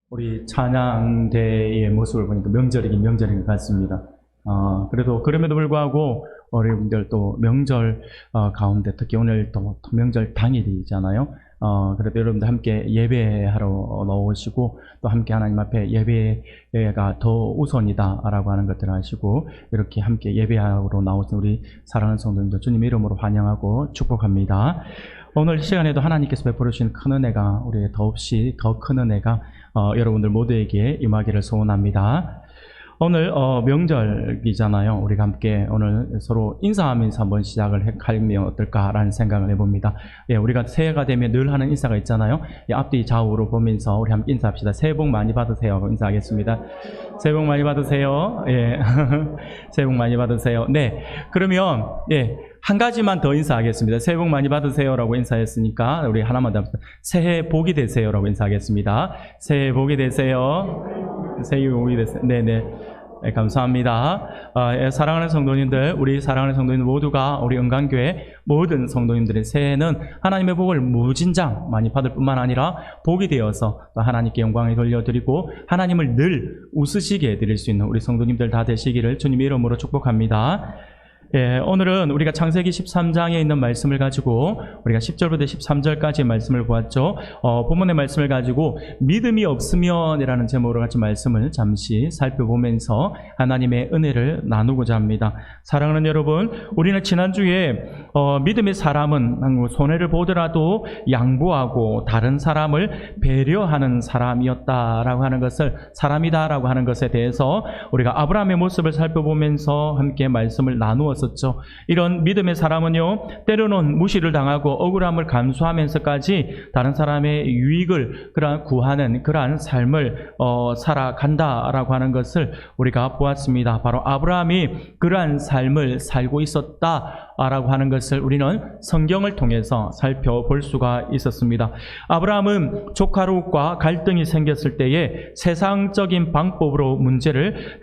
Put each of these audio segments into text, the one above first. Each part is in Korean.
우리 찬양대의 모습을 보니까 명절이긴 명절인 것 같습니다. 그래도 그럼에도 불구하고 우리 분들 또 명절 가운데 특히 오늘 또 명절 당일이잖아요. 그래도 여러분들 함께 예배하러 나오시고 또 함께 하나님 앞에 예배가 더 우선이다라고 하는 것들을 아시고 이렇게 함께 예배하러 나오신 우리 사랑하는 성도님들 주님 이름으로 환영하고 축복합니다. 오늘 시간에도 하나님께서 베풀어 주신 큰 은혜가 우리의 더없이 더 큰 은혜가 여러분들 모두에게 임하기를 소원합니다. 오늘 명절이잖아요. 우리가 함께 오늘 서로 인사하면서 한번 시작을 하면 어떨까라는 생각을 해봅니다. 예, 우리가 새해가 되면 늘 하는 인사가 있잖아요. 예, 앞뒤 좌우로 보면서 우리 함께 인사합시다. 새해 복 많이 받으세요 하고 인사하겠습니다. 새해 복 많이 받으세요. 예, 새해 복 많이 받으세요. 네, 그러면 한 가지만 더 인사하겠습니다. 새해 복 많이 받으세요라고 인사했으니까 우리 하나만 더 새해 복이 되세요라고 인사하겠습니다. 새해 복이 되세요. 새해 복이 되세요. 네네. 네, 감사합니다. 사랑하는 성도님들, 우리 사랑하는 성도님들 모두가 우리 은강교회 모든 성도님들의 새해는 하나님의 복을 무진장 많이 받을 뿐만 아니라 복이 되어서 또 하나님께 영광을 돌려드리고 하나님을 늘 웃으시게 해드릴 수 있는 우리 성도님들 다 되시기를 주님 이름으로 축복합니다. 예, 오늘은 우리가 창세기 13장에 있는 말씀을 가지고 우리가 10절부터 13절까지의 말씀을 보았죠. 본문의 말씀을 가지고 믿음이 없으면 이라는 제목으로 같이 말씀을 잠시 살펴보면서 하나님의 은혜를 나누고자 합니다. 사랑하는 여러분, 우리는 지난주에 믿음의 사람은 손해를 보더라도 양보하고 다른 사람을 배려하는 사람이었다라고 하는 것을 사람이다라고 하는 것에 대해서 우리가 아브라함의 모습을 살펴보면서 함께 말씀을 나누었습니다. 이런 믿음의 사람은요, 때로는 무시를 당하고 억울함을 감수하면서까지 다른 사람의 유익을 구하는 그러한 삶을 살아간다라고 하는 것을 우리가 보았습니다. 바로 아브라함이 그러한 삶을 살고 있었다라고 하는 것을 우리는 성경을 통해서 살펴볼 수가 있었습니다. 아브라함은 조카 롯과 갈등이 생겼을 때에 세상적인 방법으로 문제를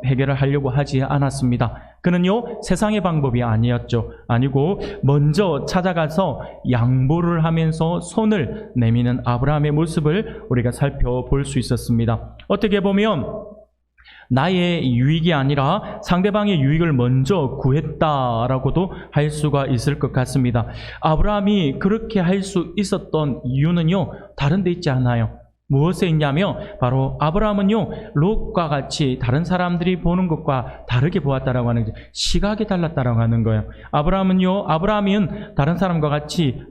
해결을 하려고 하지 않았습니다. 그는요, 세상의 방법이 아니고 먼저 찾아가서 양보를 하면서 손을 내미는 아브라함의 모습을 우리가 살펴볼 수 있었습니다. 어떻게 보면 나의 유익이 아니라 상대방의 유익을 먼저 구했다라고도 할 수가 있을 것 같습니다. 아브라함이 그렇게 할 수 있었던 이유는요, 다른 데 있지 않아요. 무엇에 있냐면 바로 아브라함은요, 롯과 같이 다른 사람들이 보는 것과 다르게 보았다라고 하는 거죠. 시각이 달랐다라고 하는 거예요. 아브라함은 다른 사람과 같이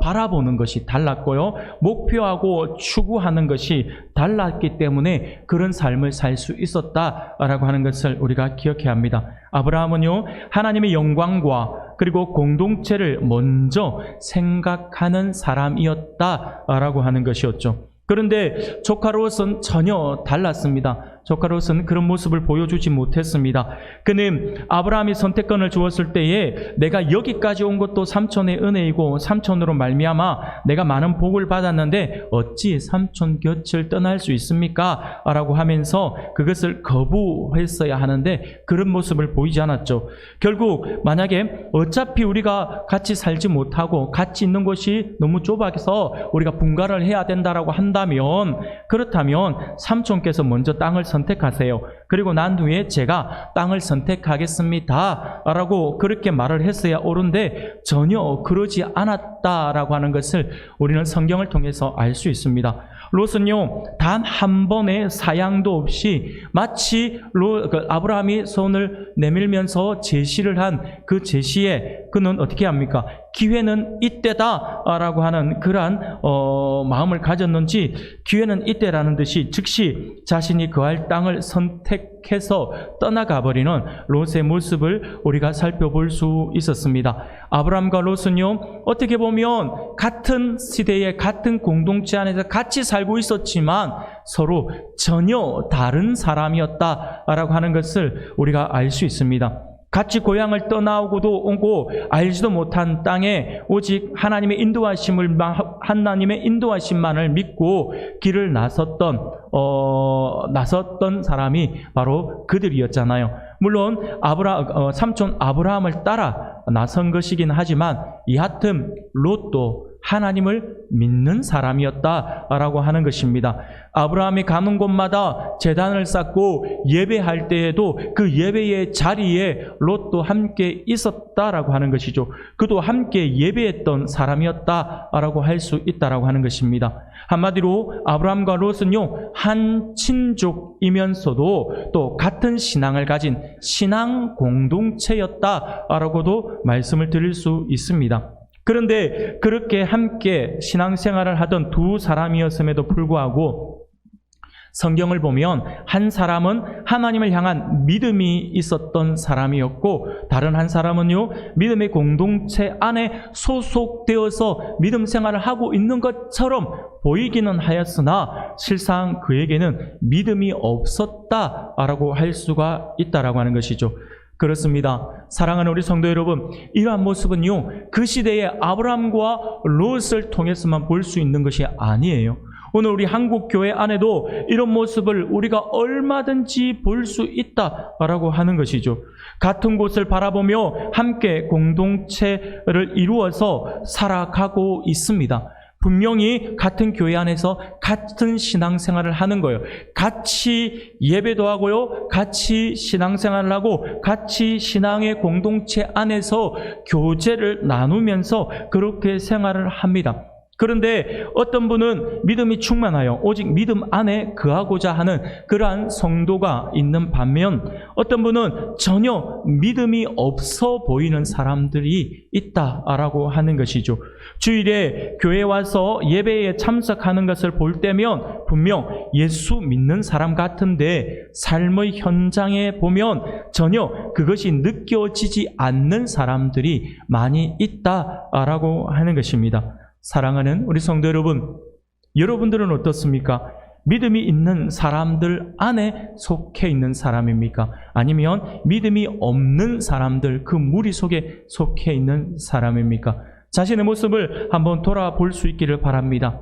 바라보는 것이 달랐고요, 목표하고 추구하는 것이 달랐기 때문에 그런 삶을 살 수 있었다라고 하는 것을 우리가 기억해야 합니다. 아브라함은요, 하나님의 영광과 그리고 공동체를 먼저 생각하는 사람이었다라고 하는 것이었죠. 그런데 조카 롯은 전혀 달랐습니다. 조카 롯은 그런 모습을 보여주지 못했습니다. 그는 아브라함이 선택권을 주었을 때에 내가 여기까지 온 것도 삼촌의 은혜이고 삼촌으로 말미암아 내가 많은 복을 받았는데 어찌 삼촌 곁을 떠날 수 있습니까? 라고 하면서 그것을 거부했어야 하는데 그런 모습을 보이지 않았죠. 결국 만약에 어차피 우리가 같이 살지 못하고 같이 있는 곳이 너무 좁아서 우리가 분가를 해야 된다라고 그렇다면 삼촌께서 먼저 땅을 선택하세요. 그리고 난 후에 제가 땅을 선택하겠습니다 라고 그렇게 말을 했어야 옳은데 전혀 그러지 않았다라고 하는 것을 우리는 성경을 통해서 알 수 있습니다. 롯은요, 단 한 번의 사양도 없이 마치 아브라함이 손을 내밀면서 제시를 한 그 제시에 그는 어떻게 합니까? 기회는 이때다라고 하는 그러한 마음을 가졌는지 기회는 이때라는 듯이 즉시 자신이 거할 땅을 선택해서 떠나가 버리는 롯의 모습을 우리가 살펴볼 수 있었습니다. 아브라함과 롯은요, 어떻게 보면 같은 시대에 같은 공동체 안에서 같이 살고 있었지만 서로 전혀 다른 사람이었다라고 하는 것을 우리가 알 수 있습니다. 같이 고향을 떠나오고도 오고 알지도 못한 땅에 오직 하나님의 인도하심만을 믿고 길을 나섰던 사람이 바로 그들이었잖아요. 물론 삼촌 아브라함을 따라 나선 것이긴 하지만 이하튼 롯도 하나님을 믿는 사람이었다라고 하는 것입니다. 아브라함이 가는 곳마다 제단을 쌓고 예배할 때에도 그 예배의 자리에 롯도 함께 있었다라고 하는 것이죠. 그도 함께 예배했던 사람이었다라고 할 수 있다라고 하는 것입니다. 한마디로 아브라함과 롯은요, 한 친족이면서도 또 같은 신앙을 가진 신앙 공동체였다라고도 말씀을 드릴 수 있습니다. 그런데 그렇게 함께 신앙생활을 하던 두 사람이었음에도 불구하고 성경을 보면 한 사람은 하나님을 향한 믿음이 있었던 사람이었고, 다른 한 사람은요, 믿음의 공동체 안에 소속되어서 믿음 생활을 하고 있는 것처럼 보이기는 하였으나 실상 그에게는 믿음이 없었다라고 할 수가 있다라고 하는 것이죠. 그렇습니다. 사랑하는 우리 성도 여러분, 이러한 모습은요, 그 시대의 아브라함과 롯을 통해서만 볼 수 있는 것이 아니에요. 오늘 우리 한국 교회 안에도 이런 모습을 우리가 얼마든지 볼 수 있다라고 하는 것이죠. 같은 곳을 바라보며 함께 공동체를 이루어서 살아가고 있습니다. 분명히 같은 교회 안에서 같은 신앙생활을 하는 거예요. 같이 예배도 하고요, 같이 신앙생활을 하고 같이 신앙의 공동체 안에서 교제를 나누면서 그렇게 생활을 합니다. 그런데 어떤 분은 믿음이 충만하여 오직 믿음 안에 거하고자 하는 그러한 성도가 있는 반면, 어떤 분은 전혀 믿음이 없어 보이는 사람들이 있다라고 하는 것이죠. 주일에 교회에 와서 예배에 참석하는 것을 볼 때면 분명 예수 믿는 사람 같은데 삶의 현장에 보면 전혀 그것이 느껴지지 않는 사람들이 많이 있다라고 하는 것입니다. 사랑하는 우리 성도 여러분, 여러분들은 어떻습니까? 믿음이 있는 사람들 안에 속해 있는 사람입니까? 아니면 믿음이 없는 사람들, 그 무리 속에 속해 있는 사람입니까? 자신의 모습을 한번 돌아볼 수 있기를 바랍니다.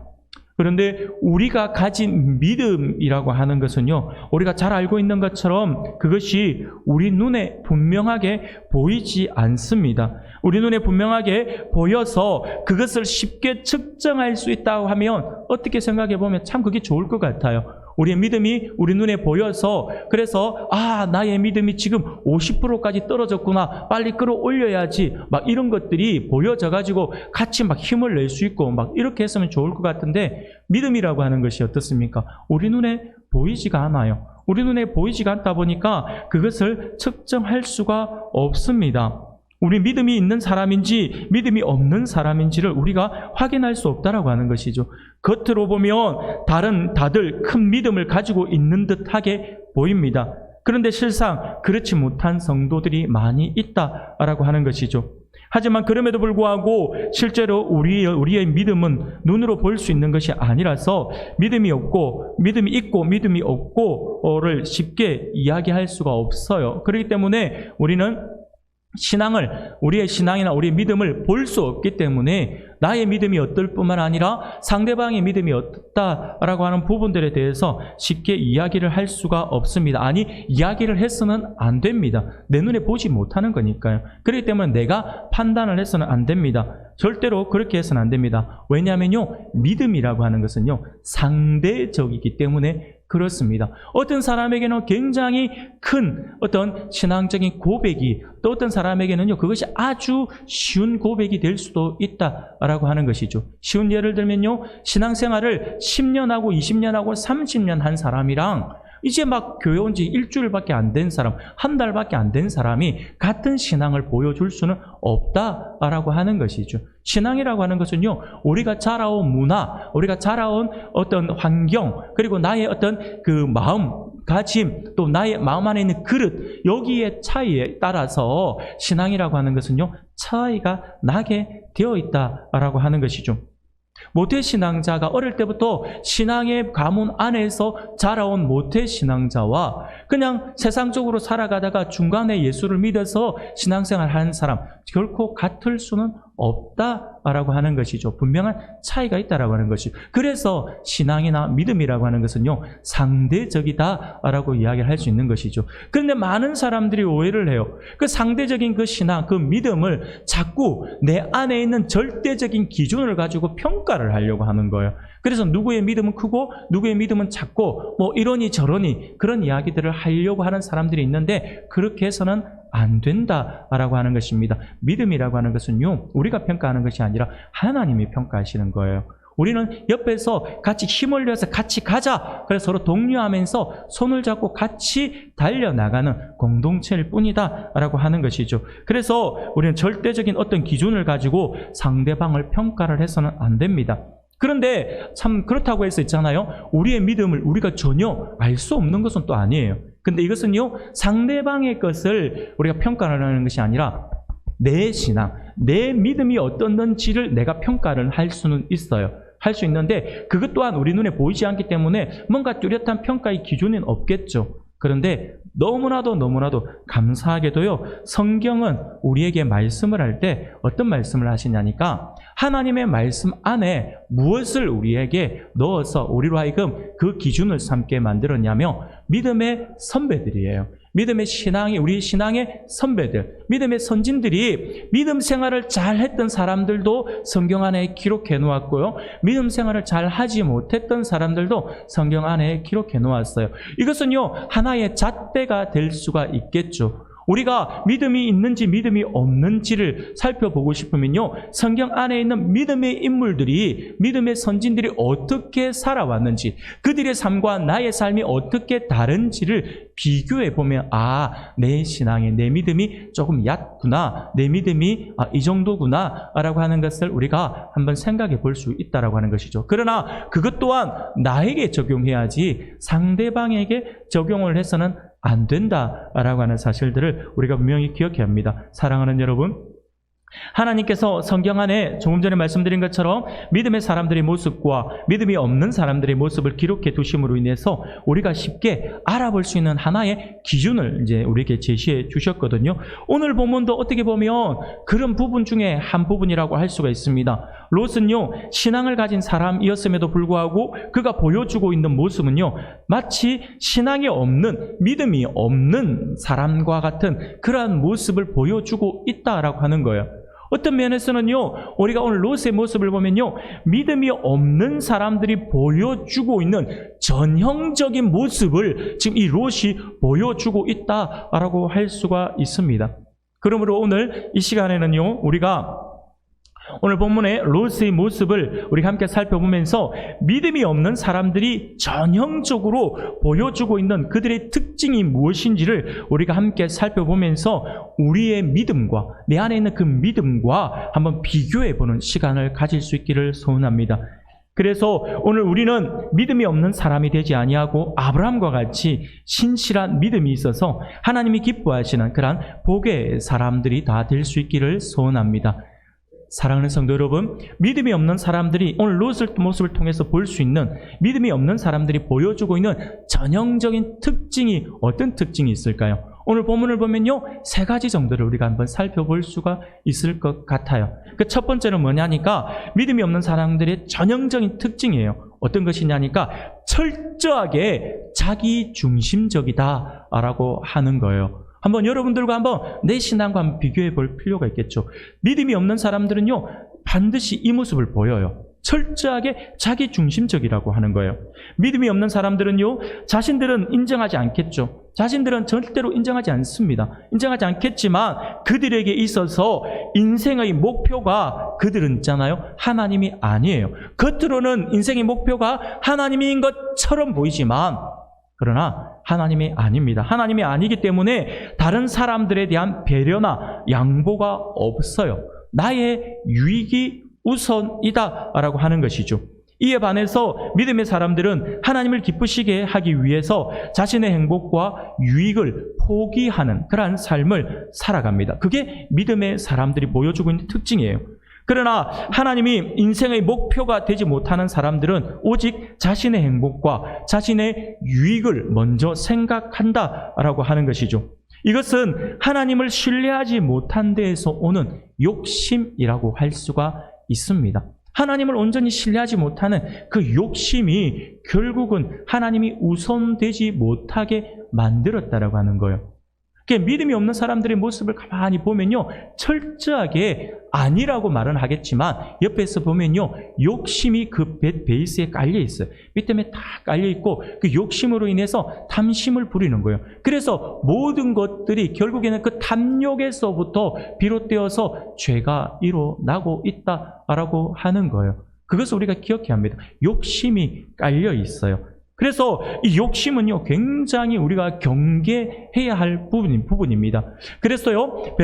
그런데 우리가 가진 믿음이라고 하는 것은요, 우리가 잘 알고 있는 것처럼 그것이 우리 눈에 분명하게 보이지 않습니다. 우리 눈에 분명하게 보여서 그것을 쉽게 측정할 수 있다고 하면 어떻게 생각해 보면 참 그게 좋을 것 같아요. 우리의 믿음이 우리 눈에 보여서, 그래서 나의 믿음이 지금 50%까지 떨어졌구나, 빨리 끌어올려야지, 막 이런 것들이 보여져 가지고 같이 막 힘을 낼 수 있고 막 이렇게 했으면 좋을 것 같은데, 믿음이라고 하는 것이 어떻습니까? 우리 눈에 보이지가 않아요. 우리 눈에 보이지가 않다 보니까 그것을 측정할 수가 없습니다. 우리 믿음이 있는 사람인지 믿음이 없는 사람인지를 우리가 확인할 수 없다라고 하는 것이죠. 겉으로 보면 다들 큰 믿음을 가지고 있는 듯하게 보입니다. 그런데 실상 그렇지 못한 성도들이 많이 있다라고 하는 것이죠. 하지만 그럼에도 불구하고 실제로 우리의 믿음은 눈으로 볼 수 있는 것이 아니라서 믿음이 있고 믿음이 없고를 쉽게 이야기할 수가 없어요. 그렇기 때문에 우리는 우리의 신앙이나 우리의 믿음을 볼 수 없기 때문에 나의 믿음이 어떨 뿐만 아니라 상대방의 믿음이 어떻다라고 하는 부분들에 대해서 쉽게 이야기를 할 수가 없습니다. 아니, 이야기를 해서는 안 됩니다. 내 눈에 보지 못하는 거니까요. 그렇기 때문에 내가 판단을 해서는 안 됩니다. 절대로 그렇게 해서는 안 됩니다. 왜냐하면요, 믿음이라고 하는 것은요, 상대적이기 때문에 그렇습니다. 어떤 사람에게는 굉장히 큰 어떤 신앙적인 고백이, 또 어떤 사람에게는요, 그것이 아주 쉬운 고백이 될 수도 있다라고 하는 것이죠. 쉬운 예를 들면요, 신앙생활을 10년하고 20년하고 30년 한 사람이랑 이제 막 교회 온 지 일주일밖에 안 된 사람, 한 달밖에 안 된 사람이 같은 신앙을 보여줄 수는 없다라고 하는 것이죠. 신앙이라고 하는 것은요, 우리가 자라온 문화, 우리가 자라온 어떤 환경, 그리고 나의 어떤 그 마음가짐, 또 나의 마음 안에 있는 그릇, 여기에 차이에 따라서 신앙이라고 하는 것은요, 차이가 나게 되어 있다라고 하는 것이죠. 모태신앙자가 어릴 때부터 신앙의 가문 안에서 자라온 모태신앙자와 그냥 세상적으로 살아가다가 중간에 예수를 믿어서 신앙생활을 하는 사람, 결코 같을 수는 없다라고 하는 것이죠. 분명한 차이가 있다라고 하는 것이죠. 그래서 신앙이나 믿음이라고 하는 것은요, 상대적이다라고 이야기를 할 수 있는 것이죠. 그런데 많은 사람들이 오해를 해요. 그 상대적인 그 신앙, 그 믿음을 자꾸 내 안에 있는 절대적인 기준을 가지고 평가를 하려고 하는 거예요. 그래서 누구의 믿음은 크고 누구의 믿음은 작고 뭐 이러니 저러니 그런 이야기들을 하려고 하는 사람들이 있는데, 그렇게 해서는 안 된다라고 하는 것입니다. 믿음이라고 하는 것은요, 우리가 평가하는 것이 아니라 하나님이 평가하시는 거예요. 우리는 옆에서 같이 힘을 내서 같이 가자, 그래서 서로 독려하면서 손을 잡고 같이 달려나가는 공동체일 뿐이다 라고 하는 것이죠. 그래서 우리는 절대적인 어떤 기준을 가지고 상대방을 평가를 해서는 안 됩니다. 그런데 참 그렇다고 해서 있잖아요, 우리의 믿음을 우리가 전혀 알 수 없는 것은 또 아니에요. 근데 이것은요, 상대방의 것을 우리가 평가를 하는 것이 아니라 내 신앙, 내 믿음이 어떻는지를 내가 평가를 할 수는 있어요. 할 수 있는데 그것 또한 우리 눈에 보이지 않기 때문에 뭔가 뚜렷한 평가의 기준은 없겠죠. 그런데 너무나도 감사하게도요, 성경은 우리에게 말씀을 할 때 어떤 말씀을 하시냐니까, 하나님의 말씀 안에 무엇을 우리에게 넣어서 우리로 하여금 그 기준을 삼게 만들었냐면 믿음의 선배들이에요. 믿음의 신앙이, 우리 신앙의 선배들, 믿음의 선진들이 믿음 생활을 잘 했던 사람들도 성경 안에 기록해 놓았고요, 믿음 생활을 잘 하지 못했던 사람들도 성경 안에 기록해 놓았어요. 이것은요, 하나의 잣대가 될 수가 있겠죠. 우리가 믿음이 있는지 믿음이 없는지를 살펴보고 싶으면요, 성경 안에 있는 믿음의 인물들이, 믿음의 선진들이 어떻게 살아왔는지, 그들의 삶과 나의 삶이 어떻게 다른지를 비교해 보면, 아, 내 신앙이, 내 믿음이 조금 얕구나, 내 믿음이 이 정도구나 라고 하는 것을 우리가 한번 생각해 볼 수 있다라고 하는 것이죠. 그러나 그것 또한 나에게 적용해야지 상대방에게 적용을 해서는 안 된다라고 하는 사실들을 우리가 분명히 기억해야 합니다. 사랑하는 여러분, 하나님께서 성경 안에 조금 전에 말씀드린 것처럼 믿음의 사람들의 모습과 믿음이 없는 사람들의 모습을 기록해 두심으로 인해서 우리가 쉽게 알아볼 수 있는 하나의 기준을 이제 우리에게 제시해 주셨거든요. 오늘 본문도 어떻게 보면 그런 부분 중에 한 부분이라고 할 수가 있습니다. 롯은요, 신앙을 가진 사람이었음에도 불구하고 그가 보여주고 있는 모습은요, 마치 신앙이 없는, 믿음이 없는 사람과 같은 그러한 모습을 보여주고 있다라고 하는 거예요. 어떤 면에서는요, 우리가 오늘 롯의 모습을 보면요, 믿음이 없는 사람들이 보여주고 있는 전형적인 모습을 지금 이 롯이 보여주고 있다라고 할 수가 있습니다. 그러므로 오늘 이 시간에는요, 우리가 오늘 본문의 롯의 모습을 우리가 함께 살펴보면서 믿음이 없는 사람들이 전형적으로 보여주고 있는 그들의 특징이 무엇인지를 우리가 함께 살펴보면서 우리의 믿음과, 내 안에 있는 그 믿음과 한번 비교해보는 시간을 가질 수 있기를 소원합니다. 그래서 오늘 우리는 믿음이 없는 사람이 되지 아니하고 아브라함과 같이 신실한 믿음이 있어서 하나님이 기뻐하시는 그러한 복의 사람들이 다 될 수 있기를 소원합니다. 사랑하는 성도 여러분, 믿음이 없는 사람들이 오늘 롯의 모습을 통해서 볼 수 있는, 믿음이 없는 사람들이 보여주고 있는 전형적인 특징이 어떤 특징이 있을까요? 오늘 본문을 보면요, 3가지 정도를 우리가 한번 살펴볼 수가 있을 것 같아요. 그 첫 번째는 뭐냐니까, 믿음이 없는 사람들의 전형적인 특징이에요. 어떤 것이냐니까, 철저하게 자기중심적이다라고 하는 거예요. 한번 여러분들과 한번 내 신앙과 한번 비교해 볼 필요가 있겠죠. 믿음이 없는 사람들은요, 반드시 이 모습을 보여요. 철저하게 자기중심적이라고 하는 거예요. 믿음이 없는 사람들은요, 자신들은 인정하지 않겠죠. 자신들은 절대로 인정하지 않습니다. 인정하지 않겠지만 그들에게 있어서 인생의 목표가, 그들은 있잖아요, 하나님이 아니에요. 겉으로는 인생의 목표가 하나님인 것처럼 보이지만 그러나 하나님이 아닙니다. 하나님이 아니기 때문에 다른 사람들에 대한 배려나 양보가 없어요. 나의 유익이 우선이다라고 하는 것이죠. 이에 반해서 믿음의 사람들은 하나님을 기쁘시게 하기 위해서 자신의 행복과 유익을 포기하는 그러한 삶을 살아갑니다. 그게 믿음의 사람들이 보여주고 있는 특징이에요. 그러나 하나님이 인생의 목표가 되지 못하는 사람들은 오직 자신의 행복과 자신의 유익을 먼저 생각한다라고 하는 것이죠. 이것은 하나님을 신뢰하지 못한 데에서 오는 욕심이라고 할 수가 있습니다. 하나님을 온전히 신뢰하지 못하는 그 욕심이 결국은 하나님이 우선되지 못하게 만들었다라고 하는 거예요. 믿음이 없는 사람들의 모습을 가만히 보면요, 철저하게 아니라고 말은 하겠지만 옆에서 보면요, 욕심이 그 베이스에 깔려 있어요. 밑에 다 깔려 있고 그 욕심으로 인해서 탐심을 부리는 거예요. 그래서 모든 것들이 결국에는 그 탐욕에서부터 비롯되어서 죄가 일어나고 있다라고 하는 거예요. 그것을 우리가 기억해야 합니다. 욕심이 깔려 있어요. 그래서 이 욕심은요, 굉장히 우리가 경계해야 할 부분입니다. 그래서요,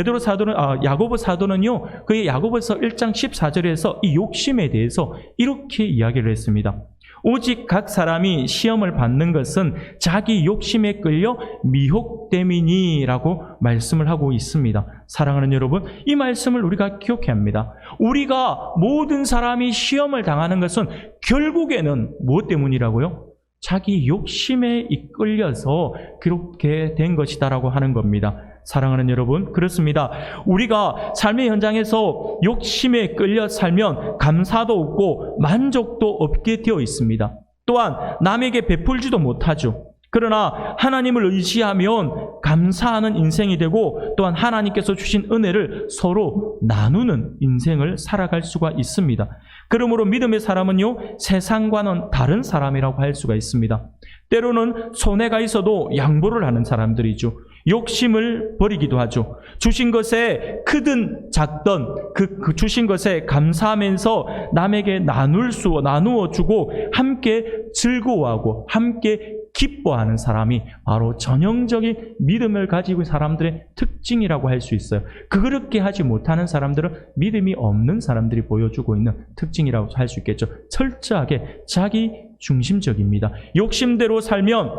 야고보 사도는요, 그의 야고보서 1장 14절에서 이 욕심에 대해서 이렇게 이야기를 했습니다. 오직 각 사람이 시험을 받는 것은 자기 욕심에 끌려 미혹됨이니라고 말씀을 하고 있습니다. 사랑하는 여러분, 이 말씀을 우리가 기억해야 합니다. 우리가 모든 사람이 시험을 당하는 것은 결국에는 무엇 때문이라고요? 자기 욕심에 이끌려서 그렇게 된 것이다라고 하는 겁니다. 사랑하는 여러분, 그렇습니다. 우리가 삶의 현장에서 욕심에 끌려 살면 감사도 없고 만족도 없게 되어 있습니다. 또한 남에게 베풀지도 못하죠. 그러나 하나님을 의지하면 감사하는 인생이 되고 또한 하나님께서 주신 은혜를 서로 나누는 인생을 살아갈 수가 있습니다. 그러므로 믿음의 사람은요, 세상과는 다른 사람이라고 할 수가 있습니다. 때로는 손해가 있어도 양보를 하는 사람들이죠. 욕심을 버리기도 하죠. 주신 것에 크든 작든 그 주신 것에 감사하면서 남에게 나누어 주고 함께 즐거워하고 함께 기뻐하는 사람이 바로 전형적인 믿음을 가지고 있는 사람들의 특징이라고 할 수 있어요. 그렇게 하지 못하는 사람들은 믿음이 없는 사람들이 보여주고 있는 특징이라고 할 수 있겠죠. 철저하게 자기 중심적입니다. 욕심대로 살면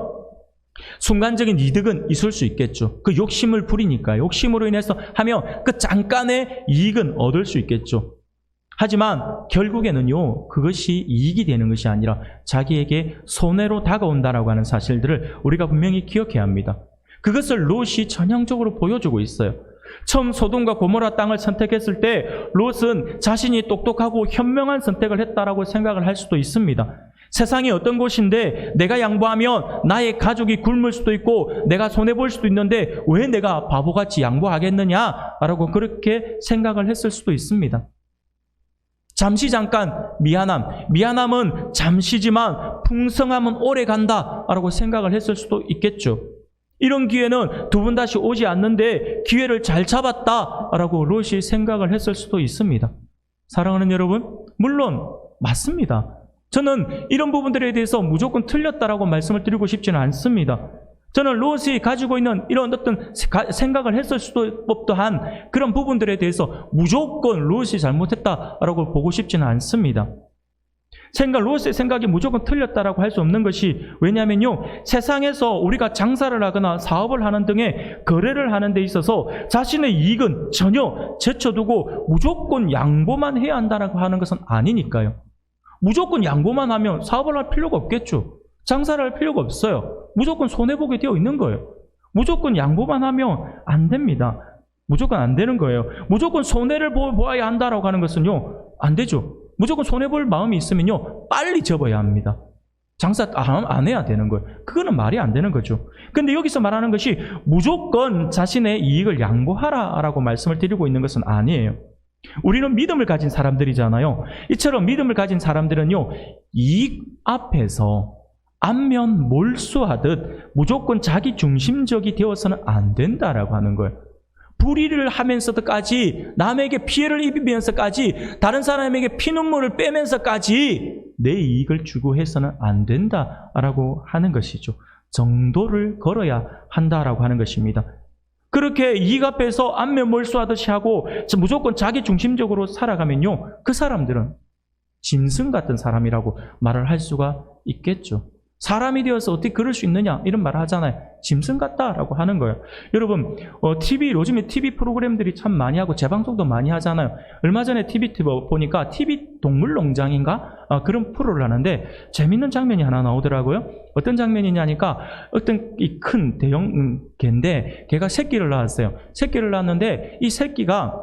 순간적인 이득은 있을 수 있겠죠. 그 욕심을 부리니까, 욕심으로 인해서 하면 그 잠깐의 이익은 얻을 수 있겠죠. 하지만 결국에는요, 그것이 이익이 되는 것이 아니라 자기에게 손해로 다가온다라고 하는 사실들을 우리가 분명히 기억해야 합니다. 그것을 롯이 전형적으로 보여주고 있어요. 처음 소돔과 고모라 땅을 선택했을 때 롯은 자신이 똑똑하고 현명한 선택을 했다라고 생각을 할 수도 있습니다. 세상이 어떤 곳인데 내가 양보하면 나의 가족이 굶을 수도 있고 내가 손해볼 수도 있는데 왜 내가 바보같이 양보하겠느냐라고 그렇게 생각을 했을 수도 있습니다. 잠시 잠깐 미안함은 잠시지만 풍성함은 오래 간다라고 생각을 했을 수도 있겠죠. 이런 기회는 두 번 다시 오지 않는데 기회를 잘 잡았다라고 롯이 생각을 했을 수도 있습니다. 사랑하는 여러분, 물론 맞습니다. 저는 이런 부분들에 대해서 무조건 틀렸다라고 말씀을 드리고 싶지는 않습니다. 저는 롯이 가지고 있는 이런 어떤 생각을 했을 수도 법도한 그런 부분들에 대해서 무조건 롯이 잘못했다라고 보고 싶지는 않습니다. 롯의 생각이 무조건 틀렸다라고 할 수 없는 것이 왜냐하면요, 세상에서 우리가 장사를 하거나 사업을 하는 등의 거래를 하는 데 있어서 자신의 이익은 전혀 제쳐두고 무조건 양보만 해야 한다라고 하는 것은 아니니까요. 무조건 양보만 하면 사업을 할 필요가 없겠죠. 장사를 할 필요가 없어요. 무조건 손해보게 되어 있는 거예요. 무조건 양보만 하면 안 됩니다. 무조건 안 되는 거예요. 무조건 손해를 보아야 한다라고 하는 것은요, 안 되죠. 무조건 손해볼 마음이 있으면요, 빨리 접어야 합니다. 장사 안 해야 되는 거예요. 그거는 말이 안 되는 거죠. 근데 여기서 말하는 것이 무조건 자신의 이익을 양보하라라고 말씀을 드리고 있는 것은 아니에요. 우리는 믿음을 가진 사람들이잖아요. 이처럼 믿음을 가진 사람들은요, 이익 앞에서 안면 몰수하듯 무조건 자기 중심적이 되어서는 안 된다라고 하는 거예요. 불의를 하면서도까지, 남에게 피해를 입히면서까지, 다른 사람에게 피눈물을 빼면서까지 내 이익을 추구해서는 안 된다라고 하는 것이죠. 정도를 걸어야 한다라고 하는 것입니다. 그렇게 이익 앞에서 안면 몰수하듯이 하고 무조건 자기 중심적으로 살아가면요, 그 사람들은 짐승 같은 사람이라고 말을 할 수가 있겠죠. 사람이 되어서 어떻게 그럴 수 있느냐 이런 말을 하잖아요. 짐승 같다라고 하는 거예요. 여러분, 요즘에 TV 프로그램들이 참 많이 하고 재방송도 많이 하잖아요. 얼마 전에 TV 보니까 TV 동물농장인가? 그런 프로를 하는데 재밌는 장면이 하나 나오더라고요. 어떤 장면이냐니까 어떤 이 큰 대형 개인데 걔가 새끼를 낳았어요. 새끼를 낳았는데 이 새끼가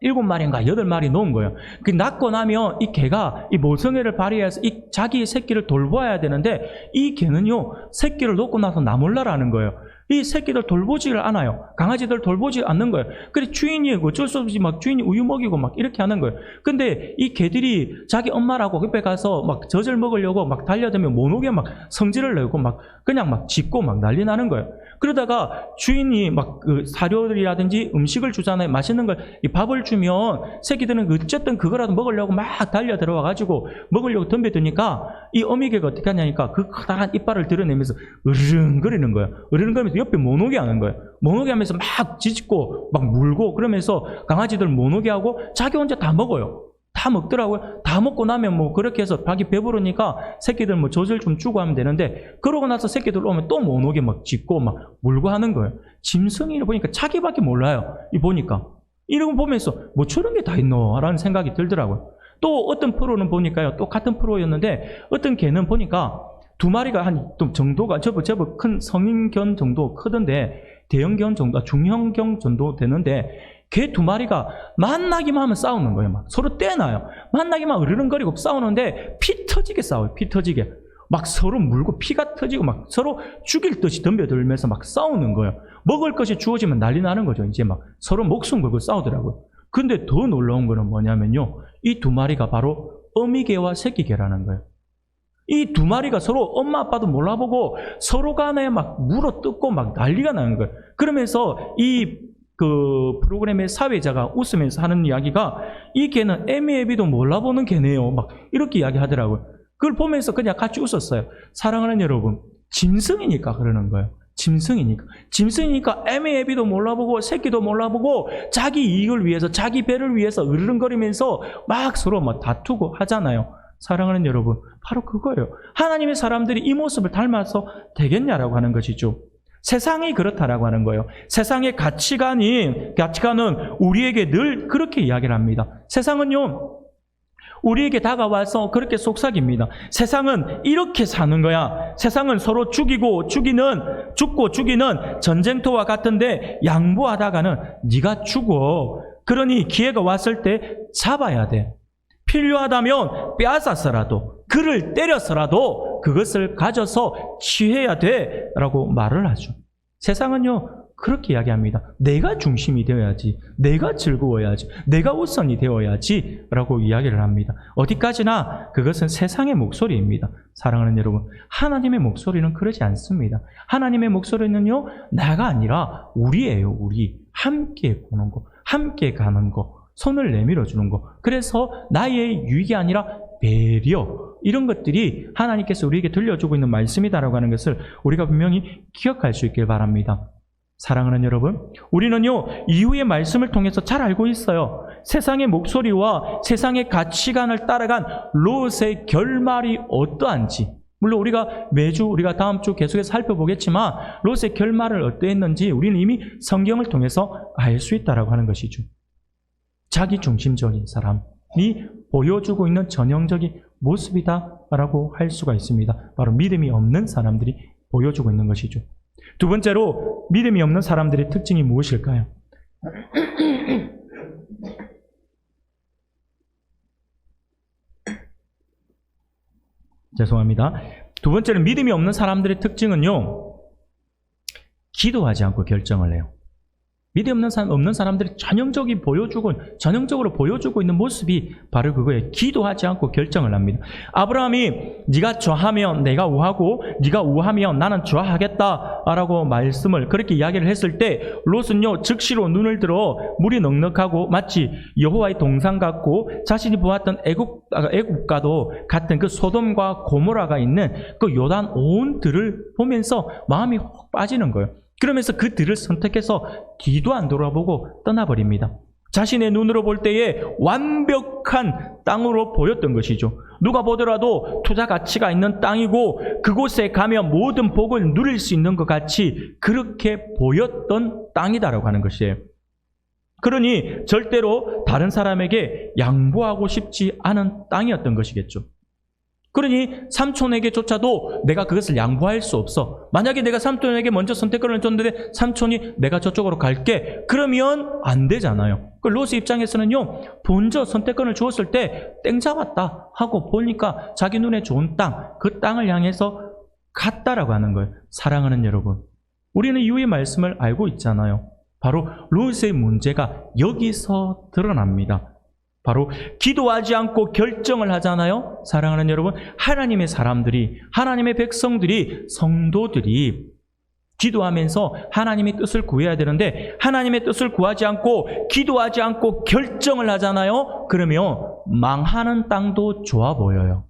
7마리인가 8마리 놓은 거예요. 그 낳고 나면 이 개가 이 모성애를 발휘해서 이 자기 새끼를 돌봐야 되는데 이 개는요 새끼를 놓고 나서 나몰라라는 거예요. 이 새끼들 돌보지를 않아요. 강아지들 돌보지 않는 거예요. 그래 주인이 어쩔 수 없이 막 주인이 우유 먹이고 막 이렇게 하는 거예요. 근데 이 개들이 자기 엄마라고 옆에 가서 막 젖을 먹으려고 막 달려들면 못 오게 막 성질을 내고 막 그냥 막 짖고 막 난리 나는 거예요. 그러다가 주인이 막 그 사료들이라든지 음식을 주잖아요. 맛있는 걸 이 밥을 주면 새끼들은 어쨌든 그거라도 먹으려고 막 달려 들어와 가지고 먹으려고 덤벼드니까 이 어미개가 어떻게 하냐니까 그 커다란 이빨을 드러내면서 으르렁거리는 거예요. 으르렁거리면서 옆에 못 오게 하는 거예요. 못 오게 하면서 막 짖고 막 물고 그러면서 강아지들 못 오게 하고 자기 혼자 다 먹어요. 다 먹더라고요. 다 먹고 나면 뭐 그렇게 해서 자기 배부르니까 새끼들 뭐 젖을 좀 주고 하면 되는데 그러고 나서 새끼들 오면 또 못 오게 막 짖고 막 물고 하는 거예요. 짐승이를 보니까 자기밖에 몰라요. 이 보니까. 이런 거 보면서 뭐 저런 게 다 있노? 라는 생각이 들더라고요. 또 어떤 프로는 보니까요. 또 같은 프로였는데 어떤 개는 보니까 2마리가 한 좀 정도가 제법 큰 성인견 정도 크던데 대형견 정도, 중형견 정도 되는데 개 2마리가 만나기만 하면 싸우는 거예요. 막 서로 떼나요. 만나기만 으르렁거리고 싸우는데 피 터지게 싸워요. 피 터지게. 막 서로 물고 피가 터지고 막 서로 죽일 듯이 덤벼들면서 막 싸우는 거예요. 먹을 것이 주어지면 난리 나는 거죠. 이제 막 서로 목숨 걸고 싸우더라고요. 근데 더 놀라운 거는 뭐냐면요. 이 2마리가 바로 어미개와 새끼개라는 거예요. 이 2마리가 서로 엄마 아빠도 몰라보고 서로 간에 막 물어뜯고 막 난리가 나는 거예요. 그러면서 그 프로그램의 사회자가 웃으면서 하는 이야기가 이 개는 애미애비도 몰라보는 개네요. 막 이렇게 이야기하더라고요. 그걸 보면서 그냥 같이 웃었어요. 사랑하는 여러분, 짐승이니까 그러는 거예요. 짐승이니까 애미애비도 몰라보고 새끼도 몰라보고 자기 이익을 위해서 자기 배를 위해서 으르렁거리면서 막 서로 막 다투고 하잖아요. 사랑하는 여러분, 바로 그거예요. 하나님의 사람들이 이 모습을 닮아서 되겠냐라고 하는 것이죠. 세상이 그렇다라고 하는 거예요. 세상의 가치관은 우리에게 늘 그렇게 이야기를 합니다. 세상은요, 우리에게 다가와서 그렇게 속삭입니다. 세상은 이렇게 사는 거야. 세상은 서로 죽고 죽이는 전쟁터와 같은데 양보하다가는 네가 죽어. 그러니 기회가 왔을 때 잡아야 돼. 필요하다면 빼앗아서라도 그를 때려서라도 그것을 가져서 취해야 돼 라고 말을 하죠. 세상은요 그렇게 이야기합니다. 내가 중심이 되어야지, 내가 즐거워야지, 내가 우선이 되어야지 라고 이야기를 합니다. 어디까지나 그것은 세상의 목소리입니다. 사랑하는 여러분, 하나님의 목소리는 그러지 않습니다. 하나님의 목소리는요 나가 아니라 우리예요. 우리 함께 보는 거, 함께 가는 거, 손을 내밀어 주는 거. 그래서 나의 유익이 아니라 배려, 이런 것들이 하나님께서 우리에게 들려주고 있는 말씀이다라고 하는 것을 우리가 분명히 기억할 수 있길 바랍니다. 사랑하는 여러분, 우리는요 이후의 말씀을 통해서 잘 알고 있어요. 세상의 목소리와 세상의 가치관을 따라간 롯의 결말이 어떠한지, 물론 우리가 다음 주 계속해서 살펴보겠지만 롯의 결말을 어떠했는지 우리는 이미 성경을 통해서 알 수 있다라고 하는 것이죠. 자기 중심적인 사람이 보여주고 있는 전형적인 모습이다라고 할 수가 있습니다. 바로 믿음이 없는 사람들이 보여주고 있는 것이죠. 두 번째로 믿음이 없는 사람들의 특징이 무엇일까요? 죄송합니다. 두 번째는 믿음이 없는 사람들의 특징은요, 기도하지 않고 결정을 해요. 믿음 없는 사람들이 전형적으로 보여주고 있는 모습이 바로 그거예요. 기도하지 않고 결정을 합니다. 아브라함이 네가 좌하면 내가 우하고 네가 우하면 나는 좌하겠다라고 말씀을 그렇게 이야기를 했을 때 롯은요 즉시로 눈을 들어 물이 넉넉하고 마치 여호와의 동상 같고 자신이 보았던 애국과도 같은 그 소돔과 고모라가 있는 그 요단 온 들을 보면서 마음이 확 빠지는 거예요. 그러면서 그 들을 선택해서 뒤도 안 돌아보고 떠나버립니다. 자신의 눈으로 볼 때에 완벽한 땅으로 보였던 것이죠. 누가 보더라도 투자 가치가 있는 땅이고 그곳에 가면 모든 복을 누릴 수 있는 것 같이 그렇게 보였던 땅이다라고 하는 것이에요. 그러니 절대로 다른 사람에게 양보하고 싶지 않은 땅이었던 것이겠죠. 그러니 삼촌에게조차도 내가 그것을 양보할 수 없어. 만약에 내가 삼촌에게 먼저 선택권을 줬는데 삼촌이 내가 저쪽으로 갈게, 그러면 안 되잖아요. 그 롯의 입장에서는요, 먼저 선택권을 주었을 때 땡 잡았다 하고 보니까 자기 눈에 좋은 땅, 그 땅을 향해서 갔다라고 하는 거예요. 사랑하는 여러분, 우리는 이후의 말씀을 알고 있잖아요. 바로 롯의 문제가 여기서 드러납니다. 바로 기도하지 않고 결정을 하잖아요. 사랑하는 여러분, 하나님의 사람들이, 하나님의 백성들이, 성도들이 기도하면서 하나님의 뜻을 구해야 되는데 하나님의 뜻을 구하지 않고 기도하지 않고 결정을 하잖아요. 그러면 망하는 땅도 좋아 보여요.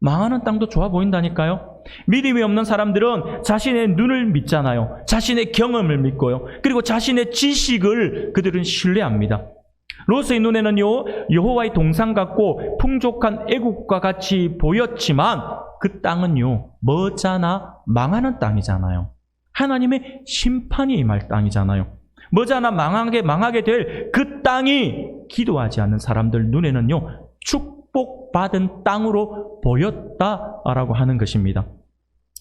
망하는 땅도 좋아 보인다니까요. 믿음이 없는 사람들은 자신의 눈을 믿잖아요. 자신의 경험을 믿고요. 그리고 자신의 지식을 그들은 신뢰합니다. 롯의 눈에는요, 여호와의 동산 같고 풍족한 애국과 같이 보였지만 그 땅은요, 머지않아 망하는 땅이잖아요. 하나님의 심판이 임할 땅이잖아요. 머지않아 망하게 될 그 땅이 기도하지 않는 사람들 눈에는요, 축복받은 땅으로 보였다라고 하는 것입니다.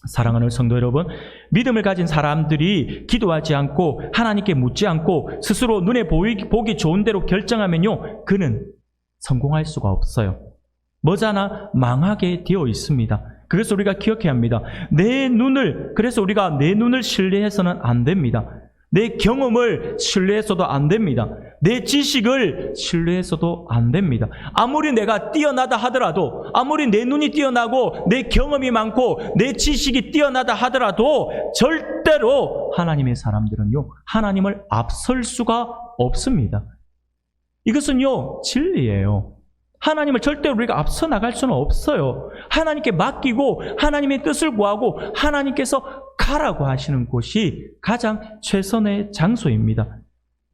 사랑하는 성도 여러분, 믿음을 가진 사람들이 기도하지 않고 하나님께 묻지 않고 스스로 눈에 보기 좋은 대로 결정하면요, 그는 성공할 수가 없어요. 머지않아 망하게 되어 있습니다. 그래서 우리가 기억해야 합니다. 그래서 우리가 내 눈을 신뢰해서는 안 됩니다. 내 경험을 신뢰해서도 안 됩니다. 내 지식을 신뢰해서도 안 됩니다. 아무리 내가 뛰어나다 하더라도, 아무리 내 눈이 뛰어나고 내 경험이 많고 내 지식이 뛰어나다 하더라도 절대로 하나님의 사람들은요, 하나님을 앞설 수가 없습니다. 이것은요, 진리예요. 하나님을 절대로 우리가 앞서 나갈 수는 없어요. 하나님께 맡기고 하나님의 뜻을 구하고 하나님께서 가라고 하시는 곳이 가장 최선의 장소입니다.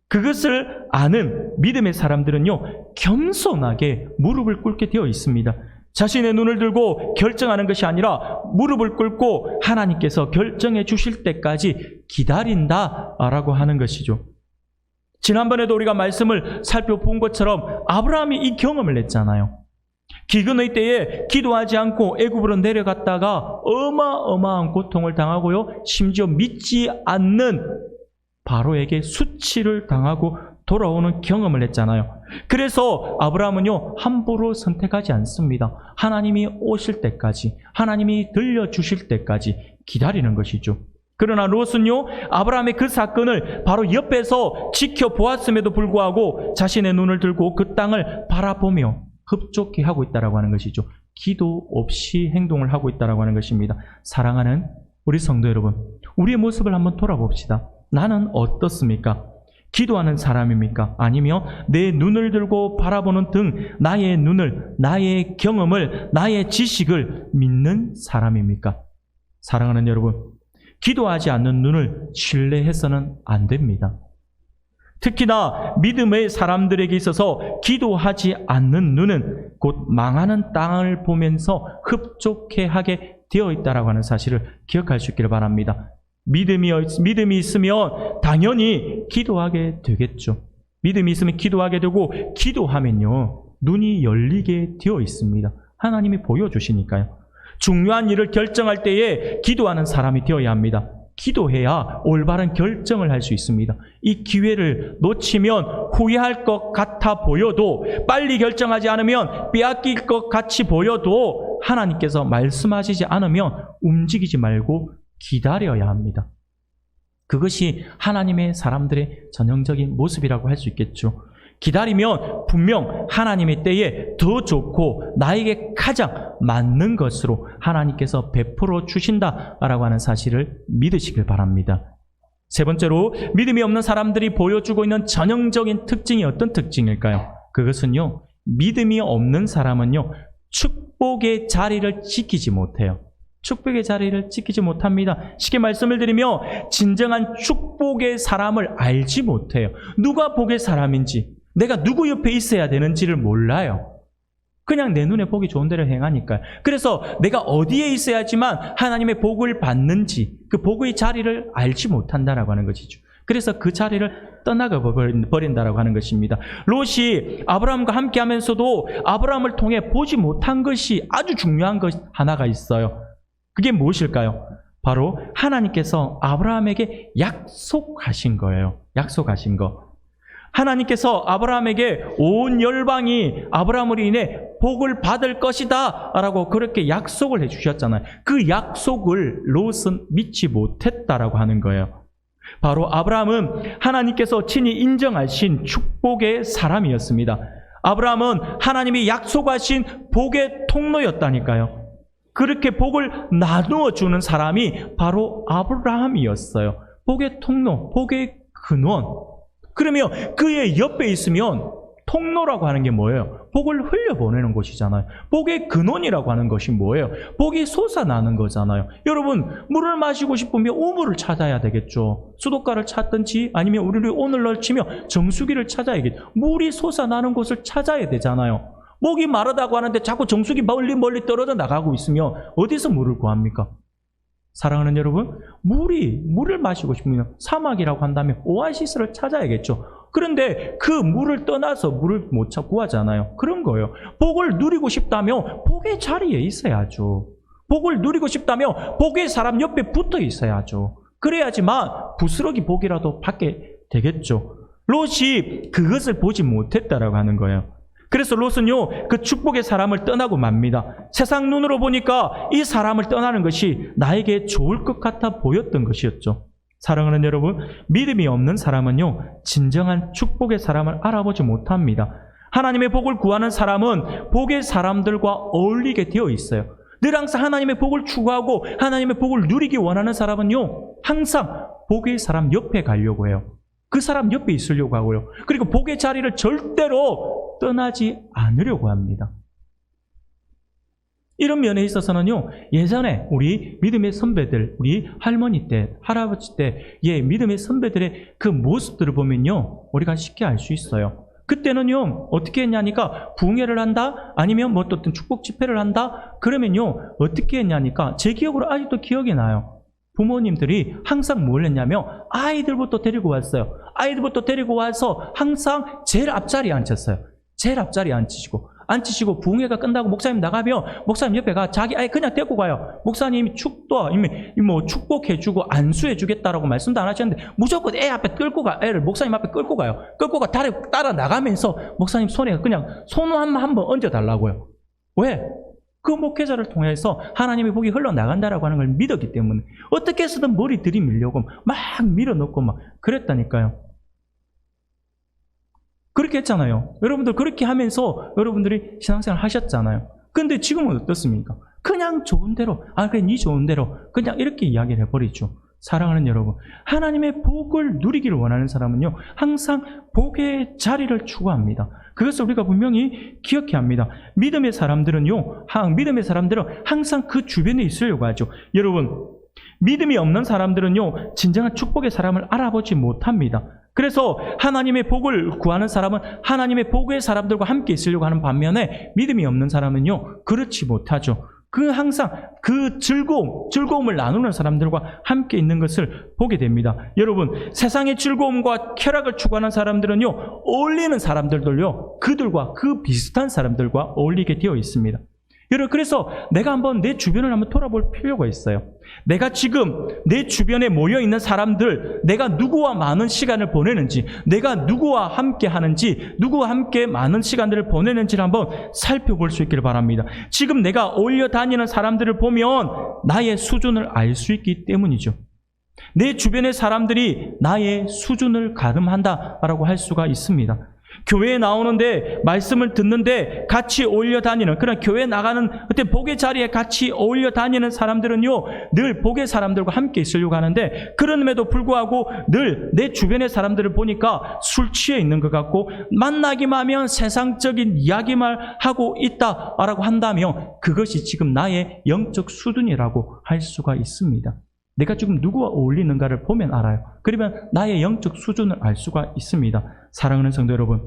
그것을 아는 믿음의 사람들은요, 겸손하게 무릎을 꿇게 되어 있습니다. 자신의 눈을 들고 결정하는 것이 아니라 무릎을 꿇고 하나님께서 결정해 주실 때까지 기다린다라고 하는 것이죠. 지난번에도 우리가 말씀을 살펴본 것처럼 아브라함이 이 경험을 했잖아요. 기근의 때에 기도하지 않고 애굽으로 내려갔다가 어마어마한 고통을 당하고요, 심지어 믿지 않는 바로에게 수치를 당하고 돌아오는 경험을 했잖아요. 그래서 아브라함은요, 함부로 선택하지 않습니다. 하나님이 오실 때까지, 하나님이 들려주실 때까지 기다리는 것이죠. 그러나 롯은요, 아브라함의 그 사건을 바로 옆에서 지켜보았음에도 불구하고 자신의 눈을 들고 그 땅을 바라보며 흡족해 하고 있다라고 하는 것이죠. 기도 없이 행동을 하고 있다라고 하는 것입니다. 사랑하는 우리 성도 여러분, 우리의 모습을 한번 돌아봅시다. 나는 어떻습니까? 기도하는 사람입니까? 아니면 내 눈을 들고 바라보는 등 나의 눈을, 나의 경험을, 나의 지식을 믿는 사람입니까? 사랑하는 여러분, 기도하지 않는 눈을 신뢰해서는 안 됩니다. 특히나 믿음의 사람들에게 있어서 기도하지 않는 눈은 곧 망하는 땅을 보면서 흡족해하게 되어 있다라고 하는 사실을 기억할 수 있기를 바랍니다. 믿음이 있으면 당연히 기도하게 되겠죠. 믿음이 있으면 기도하게 되고, 기도하면요, 눈이 열리게 되어 있습니다. 하나님이 보여주시니까요. 중요한 일을 결정할 때에 기도하는 사람이 되어야 합니다. 기도해야 올바른 결정을 할 수 있습니다. 이 기회를 놓치면 후회할 것 같아 보여도, 빨리 결정하지 않으면 빼앗길 것 같이 보여도 하나님께서 말씀하시지 않으면 움직이지 말고 기다려야 합니다. 그것이 하나님의 사람들의 전형적인 모습이라고 할 수 있겠죠. 기다리면 분명 하나님의 때에 더 좋고 나에게 가장 맞는 것으로 하나님께서 베풀어 주신다라고 하는 사실을 믿으시길 바랍니다. 세 번째로, 믿음이 없는 사람들이 보여주고 있는 전형적인 특징이 어떤 특징일까요? 그것은요, 믿음이 없는 사람은요, 축복의 자리를 지키지 못해요. 축복의 자리를 지키지 못합니다. 쉽게 말씀을 드리면 진정한 축복의 사람을 알지 못해요. 누가 복의 사람인지, 내가 누구 옆에 있어야 되는지를 몰라요. 그냥 내 눈에 보기 좋은 대로 행하니까요. 그래서 내가 어디에 있어야지만 하나님의 복을 받는지, 그 복의 자리를 알지 못한다라고 하는 것이죠. 그래서 그 자리를 떠나가 버린다라고 하는 것입니다. 롯이 아브라함과 함께 하면서도 아브라함을 통해 보지 못한 것이 아주 중요한 것 하나가 있어요. 그게 무엇일까요? 바로 하나님께서 아브라함에게 약속하신 거예요. 약속하신 거. 하나님께서 아브라함에게 온 열방이 아브라함으로 인해 복을 받을 것이다 라고 그렇게 약속을 해주셨잖아요. 그 약속을 롯은 믿지 못했다라고 하는 거예요. 바로 아브라함은 하나님께서 친히 인정하신 축복의 사람이었습니다. 아브라함은 하나님이 약속하신 복의 통로였다니까요. 그렇게 복을 나누어 주는 사람이 바로 아브라함이었어요. 복의 통로, 복의 근원. 그러면 그의 옆에 있으면 통로라고 하는 게 뭐예요? 복을 흘려보내는 곳이잖아요. 복의 근원이라고 하는 것이 뭐예요? 복이 솟아나는 거잖아요. 여러분, 물을 마시고 싶으면 우물을 찾아야 되겠죠. 수도가를 찾든지 아니면 우리를 오늘날 치면 정수기를 찾아야겠죠. 물이 솟아나는 곳을 찾아야 되잖아요. 목이 마르다고 하는데 자꾸 정수기 멀리 떨어져 나가고 있으면 어디서 물을 구합니까? 사랑하는 여러분, 물을 마시고 싶으면 사막이라고 한다면 오아시스를 찾아야겠죠. 그런데 그 물을 떠나서 물을 못 구하잖아요. 그런 거예요. 복을 누리고 싶다면 복의 자리에 있어야죠. 복을 누리고 싶다면 복의 사람 옆에 붙어 있어야죠. 그래야지만 부스러기 복이라도 받게 되겠죠. 롯이 그것을 보지 못했다라고 하는 거예요. 그래서 롯은요, 그 축복의 사람을 떠나고 맙니다. 세상 눈으로 보니까 이 사람을 떠나는 것이 나에게 좋을 것 같아 보였던 것이었죠. 사랑하는 여러분, 믿음이 없는 사람은요, 진정한 축복의 사람을 알아보지 못합니다. 하나님의 복을 구하는 사람은 복의 사람들과 어울리게 되어 있어요. 늘 항상 하나님의 복을 추구하고 하나님의 복을 누리기 원하는 사람은요, 항상 복의 사람 옆에 가려고 해요. 그 사람 옆에 있으려고 하고요. 그리고 복의 자리를 절대로 떠나지 않으려고 합니다. 이런 면에 있어서는요, 예전에 우리 믿음의 선배들, 우리 할머니 때, 할아버지 때, 믿음의 선배들의 그 모습들을 보면요, 우리가 쉽게 알 수 있어요. 그때는요, 어떻게 했냐니까, 부흥회를 한다? 아니면 뭐 어떤 축복 집회를 한다? 그러면요, 어떻게 했냐니까, 제 기억으로 아직도 기억이 나요. 부모님들이 항상 뭘 했냐면 아이들부터 데리고 왔어요. 아이들부터 데리고 와서 항상 제일 앞자리에 앉혔어요. 제일 앞자리에 앉히시고 부흥회가 끝나고 목사님 나가면 목사님 옆에 가 자기 아이 그냥 데리고 가요. 목사님이 축복해주고 안수해주겠다라고 말씀도 안 하셨는데 무조건 애 앞에 끌고 가. 애를 목사님 앞에 끌고 가요. 끌고 가 따라 나가면서 목사님 손에 그냥 손 한번 얹어달라고요. 왜? 그 목회자를 통해서 하나님의 복이 흘러나간다라고 하는 걸 믿었기 때문에 어떻게 해서든 머리 들이밀려고 막 밀어넣고 막 그랬다니까요. 그렇게 했잖아요. 여러분들 그렇게 하면서 여러분들이 신앙생활 하셨잖아요. 근데 지금은 어떻습니까? 그냥 좋은 대로, 그래 네 좋은 대로 그냥 이렇게 이야기를 해버리죠. 사랑하는 여러분, 하나님의 복을 누리기를 원하는 사람은요, 항상 복의 자리를 추구합니다. 그것을 우리가 분명히 기억해야 합니다. 믿음의 사람들은 항상 그 주변에 있으려고 하죠. 여러분, 믿음이 없는 사람들은요, 진정한 축복의 사람을 알아보지 못합니다. 그래서 하나님의 복을 구하는 사람은 하나님의 복의 사람들과 함께 있으려고 하는 반면에 믿음이 없는 사람은요, 그렇지 못하죠. 항상 그 즐거움을 나누는 사람들과 함께 있는 것을 보게 됩니다. 여러분, 세상의 즐거움과 쾌락을 추구하는 사람들은요, 어울리는 사람들도요, 그들과 그 비슷한 사람들과 어울리게 되어 있습니다. 여러분, 그래서 내가 한번 내 주변을 한번 돌아볼 필요가 있어요. 내가 지금 내 주변에 모여있는 사람들, 내가 누구와 많은 시간을 보내는지, 내가 누구와 함께 하는지, 누구와 함께 많은 시간들을 보내는지를 한번 살펴볼 수 있기를 바랍니다. 지금 내가 어울려 다니는 사람들을 보면 나의 수준을 알 수 있기 때문이죠. 내 주변의 사람들이 나의 수준을 가늠한다라고 할 수가 있습니다. 교회에 나오는데 말씀을 듣는데 같이 어울려 다니는, 그런 교회에 나가는 어떤 복의 자리에 같이 어울려 다니는 사람들은요, 늘 복의 사람들과 함께 있으려고 하는데, 그럼에도 불구하고 늘 내 주변의 사람들을 보니까 술 취해 있는 것 같고, 만나기만 하면 세상적인 이야기만 하고 있다라고 한다면 그것이 지금 나의 영적 수준이라고 할 수가 있습니다. 내가 지금 누구와 어울리는가를 보면 알아요. 그러면 나의 영적 수준을 알 수가 있습니다. 사랑하는 성도 여러분,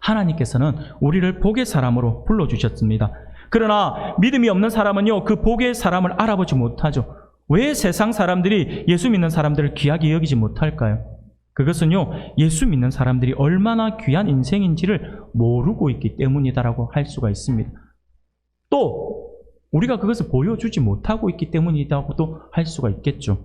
하나님께서는 우리를 복의 사람으로 불러주셨습니다. 그러나 믿음이 없는 사람은요, 그 복의 사람을 알아보지 못하죠. 왜 세상 사람들이 예수 믿는 사람들을 귀하게 여기지 못할까요? 그것은요, 예수 믿는 사람들이 얼마나 귀한 인생인지를 모르고 있기 때문이다라고 할 수가 있습니다. 또 우리가 그것을 보여주지 못하고 있기 때문이라고도 할 수가 있겠죠.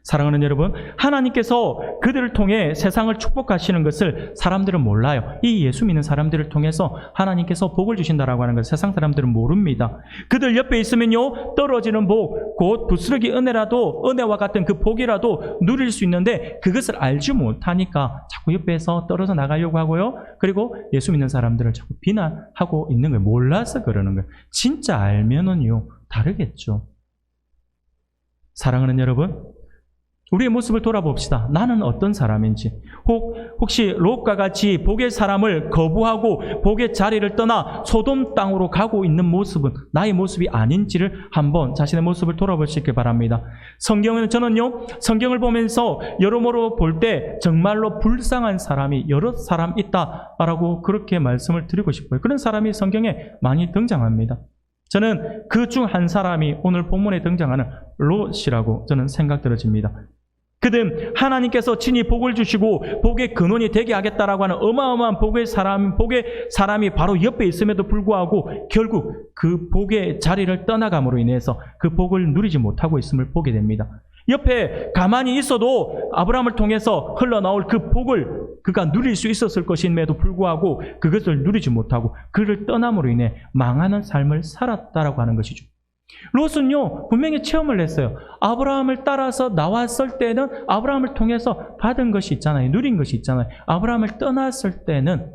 사랑하는 여러분, 하나님께서 그들을 통해 세상을 축복하시는 것을 사람들은 몰라요. 이 예수 믿는 사람들을 통해서 하나님께서 복을 주신다라고 하는 것을 세상 사람들은 모릅니다. 그들 옆에 있으면요, 떨어지는 복, 곧 부스러기 은혜와 같은 그 복이라도 누릴 수 있는데 그것을 알지 못하니까 자꾸 옆에서 떨어져 나가려고 하고요. 그리고 예수 믿는 사람들을 자꾸 비난하고 있는 거예요. 몰라서 그러는 거예요. 진짜 알면은요, 다르겠죠. 사랑하는 여러분, 우리의 모습을 돌아봅시다. 나는 어떤 사람인지, 혹시 롯과 같이 복의 사람을 거부하고 복의 자리를 떠나 소돔 땅으로 가고 있는 모습은 나의 모습이 아닌지를 한번 자신의 모습을 돌아볼 수 있길 바랍니다. 저는요, 성경을 보면서 여러모로 볼 때 정말로 불쌍한 사람이 여러 사람 있다라고 그렇게 말씀을 드리고 싶어요. 그런 사람이 성경에 많이 등장합니다. 저는 그 중 한 사람이 오늘 본문에 등장하는 롯이라고 저는 생각들어집니다. 그는 하나님께서 친히 복을 주시고 복의 근원이 되게 하겠다라고 하는 어마어마한 복의 사람이 바로 옆에 있음에도 불구하고 결국 그 복의 자리를 떠나감으로 인해서 그 복을 누리지 못하고 있음을 보게 됩니다. 옆에 가만히 있어도 아브라함을 통해서 흘러나올 그 복을 그가 누릴 수 있었을 것임에도 불구하고 그것을 누리지 못하고 그를 떠남으로 인해 망하는 삶을 살았다라고 하는 것이죠. 롯은요, 분명히 체험을 했어요. 아브라함을 따라서 나왔을 때는 아브라함을 통해서 받은 것이 있잖아요. 누린 것이 있잖아요. 아브라함을 떠났을 때는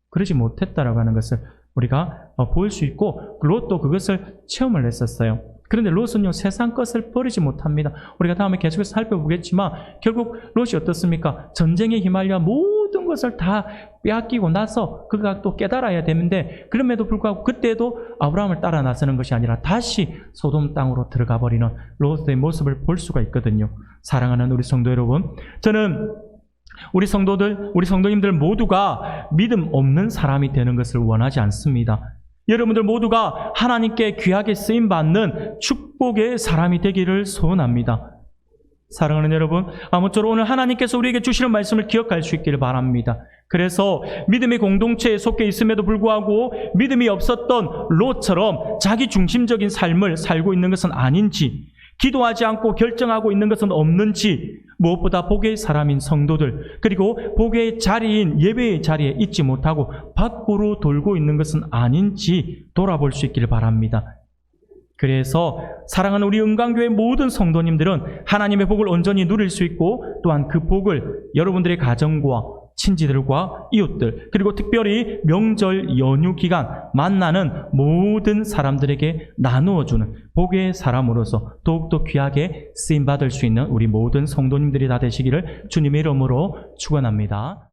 그러지 못했다라고 하는 것을 우리가 볼 수 있고 롯도 그것을 체험을 했었어요. 그런데 롯은요, 세상 것을 버리지 못합니다. 우리가 다음에 계속해서 살펴보겠지만 결국 롯이 어떻습니까? 전쟁에 휘말려 모든 것을 다 빼앗기고 나서 그가 또 깨달아야 되는데 그럼에도 불구하고 그때도 아브라함을 따라 나서는 것이 아니라 다시 소돔 땅으로 들어가 버리는 롯의 모습을 볼 수가 있거든요. 사랑하는 우리 성도 여러분, 저는 우리 성도님들 모두가 믿음 없는 사람이 되는 것을 원하지 않습니다. 여러분들 모두가 하나님께 귀하게 쓰임받는 축복의 사람이 되기를 소원합니다. 사랑하는 여러분, 아무쪼록 오늘 하나님께서 우리에게 주시는 말씀을 기억할 수 있기를 바랍니다. 그래서 믿음의 공동체에 속해 있음에도 불구하고 믿음이 없었던 롯처럼 자기 중심적인 삶을 살고 있는 것은 아닌지, 기도하지 않고 결정하고 있는 것은 없는지, 무엇보다 복의 사람인 성도들, 그리고 복의 자리인 예배의 자리에 있지 못하고 밖으로 돌고 있는 것은 아닌지 돌아볼 수 있기를 바랍니다. 그래서 사랑하는 우리 은광교회 모든 성도님들은 하나님의 복을 온전히 누릴 수 있고 또한 그 복을 여러분들의 가정과 친지들과 이웃들, 그리고 특별히 명절 연휴 기간 만나는 모든 사람들에게 나누어주는 복의 사람으로서 더욱더 귀하게 쓰임받을 수 있는 우리 모든 성도님들이 다 되시기를 주님의 이름으로 축원합니다.